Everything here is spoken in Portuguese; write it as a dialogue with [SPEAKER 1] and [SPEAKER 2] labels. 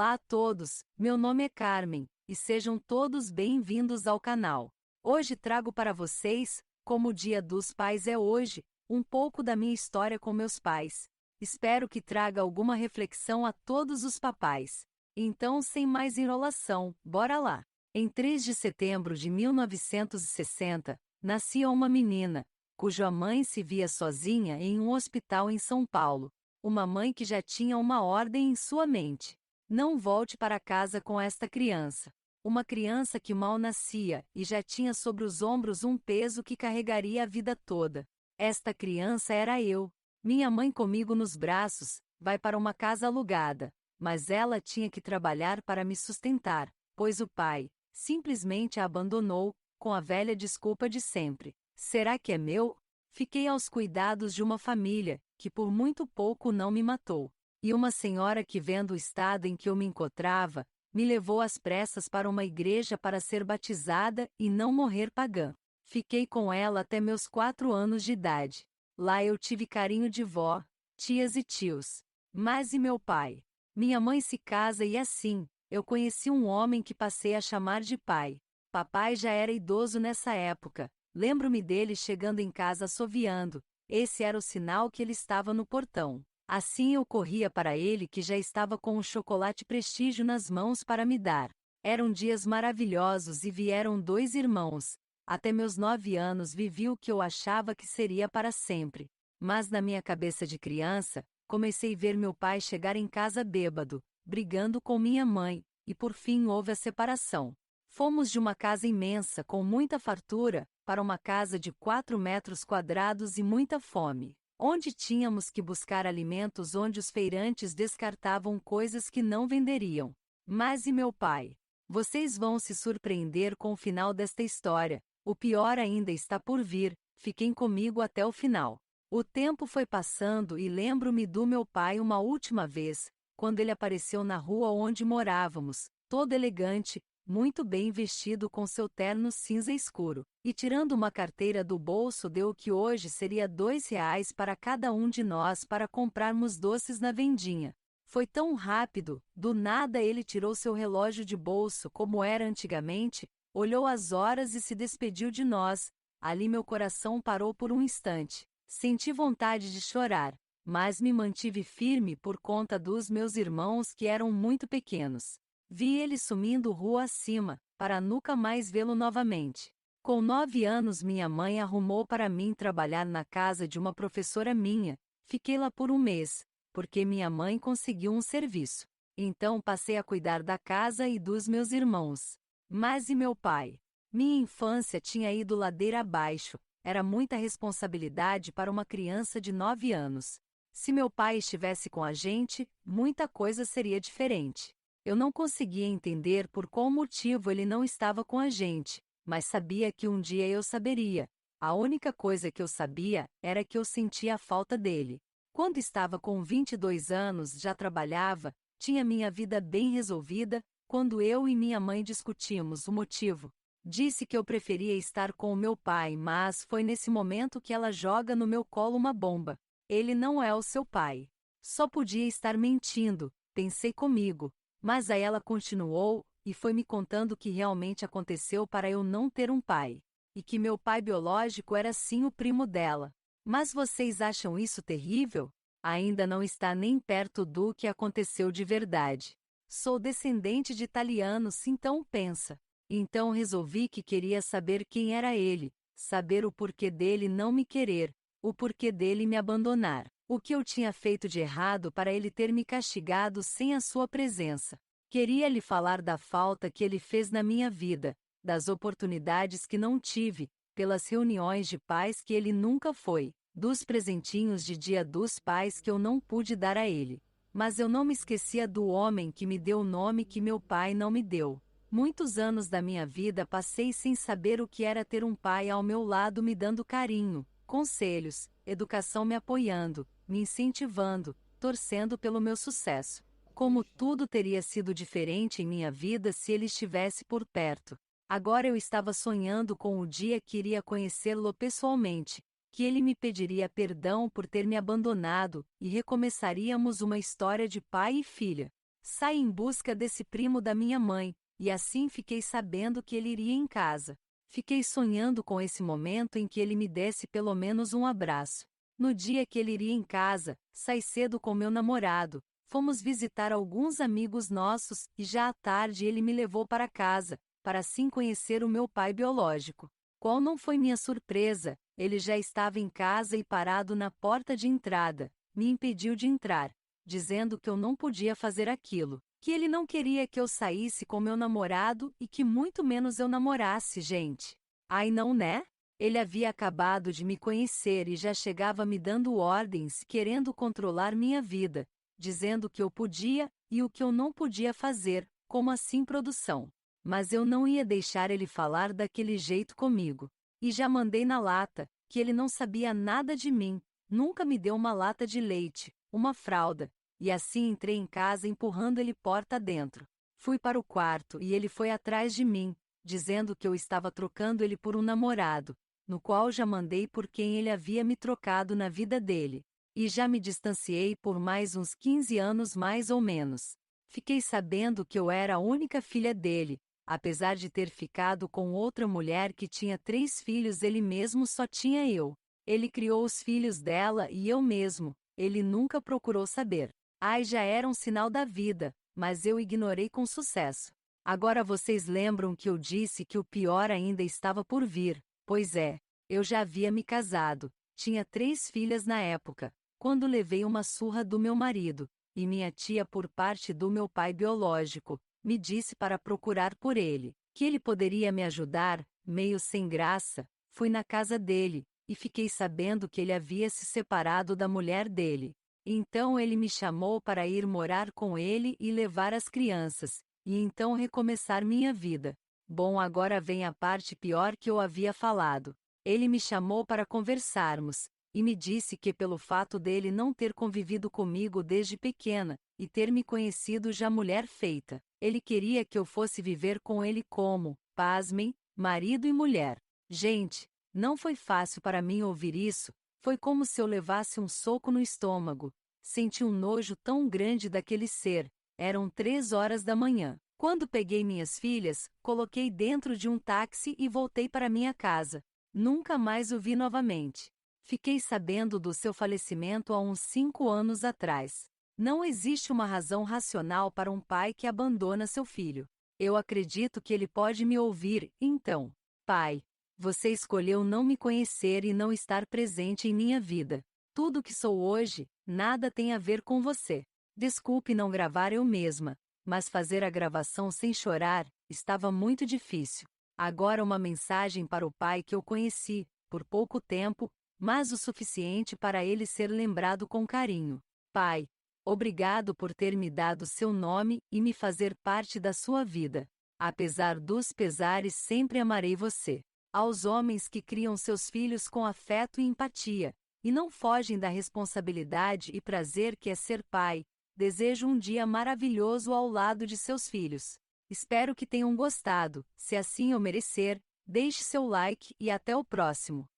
[SPEAKER 1] Olá a todos, meu nome é Carmen, e sejam todos bem-vindos ao canal. Hoje trago para vocês, como o Dia dos Pais é hoje, um pouco da minha história com meus pais. Espero que traga alguma reflexão a todos os papais. Então, sem mais enrolação, bora lá! Em 3 de setembro de 1960, nascia uma menina, cuja mãe se via sozinha em um hospital em São Paulo. Uma mãe que já tinha uma ordem em sua mente: não volte para casa com esta criança. Uma criança que mal nascia e já tinha sobre os ombros um peso que carregaria a vida toda. Esta criança era eu. Minha mãe comigo nos braços, vai para uma casa alugada, mas ela tinha que trabalhar para me sustentar, pois o pai simplesmente a abandonou, com a velha desculpa de sempre: será que é meu? Fiquei aos cuidados de uma família, que por muito pouco não me matou. E uma senhora que, vendo o estado em que eu me encontrava, me levou às pressas para uma igreja para ser batizada e não morrer pagã. Fiquei com ela até meus 4 anos de idade. Lá eu tive carinho de vó, tias e tios. Mas e meu pai? Minha mãe se casa e assim, eu conheci um homem que passei a chamar de pai. Papai já era idoso nessa época. Lembro-me dele chegando em casa assoviando. Esse era o sinal que ele estava no portão. Assim eu corria para ele, que já estava com um chocolate Prestígio nas mãos para me dar. Eram dias maravilhosos e vieram 2 irmãos. Até meus 9 anos vivi o que eu achava que seria para sempre. Mas na minha cabeça de criança, comecei a ver meu pai chegar em casa bêbado, brigando com minha mãe, e por fim houve a separação. Fomos de uma casa imensa com muita fartura, para uma casa de 4 metros quadrados e muita fome, onde tínhamos que buscar alimentos, onde os feirantes descartavam coisas que não venderiam. Mas e meu pai? Vocês vão se surpreender com o final desta história. O pior ainda está por vir, fiquem comigo até o final. O tempo foi passando e lembro-me do meu pai uma última vez, quando ele apareceu na rua onde morávamos, todo elegante, muito bem vestido com seu terno cinza escuro, e tirando uma carteira do bolso deu o que hoje seria R$ 2 para cada um de nós para comprarmos doces na vendinha. Foi tão rápido, do nada ele tirou seu relógio de bolso como era antigamente, olhou as horas e se despediu de nós. Ali meu coração parou por um instante. Senti vontade de chorar, mas me mantive firme por conta dos meus irmãos que eram muito pequenos. Vi ele sumindo rua acima, para nunca mais vê-lo novamente. Com 9 anos minha mãe arrumou para mim trabalhar na casa de uma professora minha. Fiquei lá por um mês, porque minha mãe conseguiu um serviço. Então passei a cuidar da casa e dos meus irmãos. Mas e meu pai? Minha infância tinha ido ladeira abaixo. Era muita responsabilidade para uma criança de 9 anos. Se meu pai estivesse com a gente, muita coisa seria diferente. Eu não conseguia entender por qual motivo ele não estava com a gente, mas sabia que um dia eu saberia. A única coisa que eu sabia era que eu sentia a falta dele. Quando estava com 22 anos, já trabalhava, tinha minha vida bem resolvida. Quando eu e minha mãe discutimos o motivo, disse que eu preferia estar com o meu pai, mas foi nesse momento que ela joga no meu colo uma bomba. Ele não é o seu pai. Só podia estar mentindo, pensei comigo. Mas aí ela continuou, e foi me contando o que realmente aconteceu para eu não ter um pai. E que meu pai biológico era sim o primo dela. Mas vocês acham isso terrível? Ainda não está nem perto do que aconteceu de verdade. Sou descendente de italianos, então pensa. Então resolvi que queria saber quem era ele, saber o porquê dele não me querer, o porquê dele me abandonar. O que eu tinha feito de errado para ele ter me castigado sem a sua presença? Queria lhe falar da falta que ele fez na minha vida, das oportunidades que não tive, pelas reuniões de pais que ele nunca foi, dos presentinhos de Dia dos Pais que eu não pude dar a ele. Mas eu não me esquecia do homem que me deu o nome que meu pai não me deu. Muitos anos da minha vida passei sem saber o que era ter um pai ao meu lado me dando carinho, conselhos, educação, me apoiando, me incentivando, torcendo pelo meu sucesso. Como tudo teria sido diferente em minha vida se ele estivesse por perto. Agora eu estava sonhando com o dia que iria conhecê-lo pessoalmente, que ele me pediria perdão por ter me abandonado, e recomeçaríamos uma história de pai e filha. Saí em busca desse primo da minha mãe, e assim fiquei sabendo que ele iria em casa. Fiquei sonhando com esse momento em que ele me desse pelo menos um abraço. No dia que ele iria em casa, saí cedo com meu namorado, fomos visitar alguns amigos nossos e já à tarde ele me levou para casa, para assim conhecer o meu pai biológico. Qual não foi minha surpresa, ele já estava em casa e parado na porta de entrada, me impediu de entrar, dizendo que eu não podia fazer aquilo, que ele não queria que eu saísse com meu namorado e que muito menos eu namorasse, gente. Ai não, né? Ele havia acabado de me conhecer e já chegava me dando ordens, querendo controlar minha vida, dizendo o que eu podia e o que eu não podia fazer, como assim produção. Mas eu não ia deixar ele falar daquele jeito comigo. E já mandei na lata, que ele não sabia nada de mim, nunca me deu uma lata de leite, uma fralda. E assim entrei em casa empurrando ele porta dentro. Fui para o quarto e ele foi atrás de mim, dizendo que eu estava trocando ele por um namorado, no qual já mandei por quem ele havia me trocado na vida dele. E já me distanciei por mais uns 15 anos mais ou menos. Fiquei sabendo que eu era a única filha dele, apesar de ter ficado com outra mulher que tinha 3 filhos, ele mesmo só tinha eu. Ele criou os filhos dela e eu mesmo, ele nunca procurou saber. Ai, já era um sinal da vida, mas eu ignorei com sucesso. Agora vocês lembram que eu disse que o pior ainda estava por vir? Pois é, eu já havia me casado, tinha 3 filhas na época, quando levei uma surra do meu marido, e minha tia, por parte do meu pai biológico, me disse para procurar por ele, que ele poderia me ajudar. Meio sem graça, fui na casa dele, e fiquei sabendo que ele havia se separado da mulher dele. Então ele me chamou para ir morar com ele e levar as crianças, e então recomeçar minha vida. Bom, agora vem a parte pior que eu havia falado. Ele me chamou para conversarmos, e me disse que pelo fato dele não ter convivido comigo desde pequena, e ter me conhecido já mulher feita, ele queria que eu fosse viver com ele como, pasmem, marido e mulher. Gente, não foi fácil para mim ouvir isso, foi como se eu levasse um soco no estômago. Senti um nojo tão grande daquele ser. Eram 3 horas da manhã. Quando peguei minhas filhas, coloquei dentro de um táxi e voltei para minha casa. Nunca mais o vi novamente. Fiquei sabendo do seu falecimento há uns 5 anos atrás. Não existe uma razão racional para um pai que abandona seu filho. Eu acredito que ele pode me ouvir, então. Pai, você escolheu não me conhecer e não estar presente em minha vida. Tudo que sou hoje, nada tem a ver com você. Desculpe não gravar eu mesma, mas fazer a gravação sem chorar, estava muito difícil. Agora uma mensagem para o pai que eu conheci, por pouco tempo, mas o suficiente para ele ser lembrado com carinho. Pai, obrigado por ter me dado seu nome e me fazer parte da sua vida. Apesar dos pesares, sempre amarei você. Aos homens que criam seus filhos com afeto e empatia, e não fogem da responsabilidade e prazer que é ser pai, desejo um dia maravilhoso ao lado de seus filhos. Espero que tenham gostado. Se assim eu merecer, deixe seu like e até o próximo.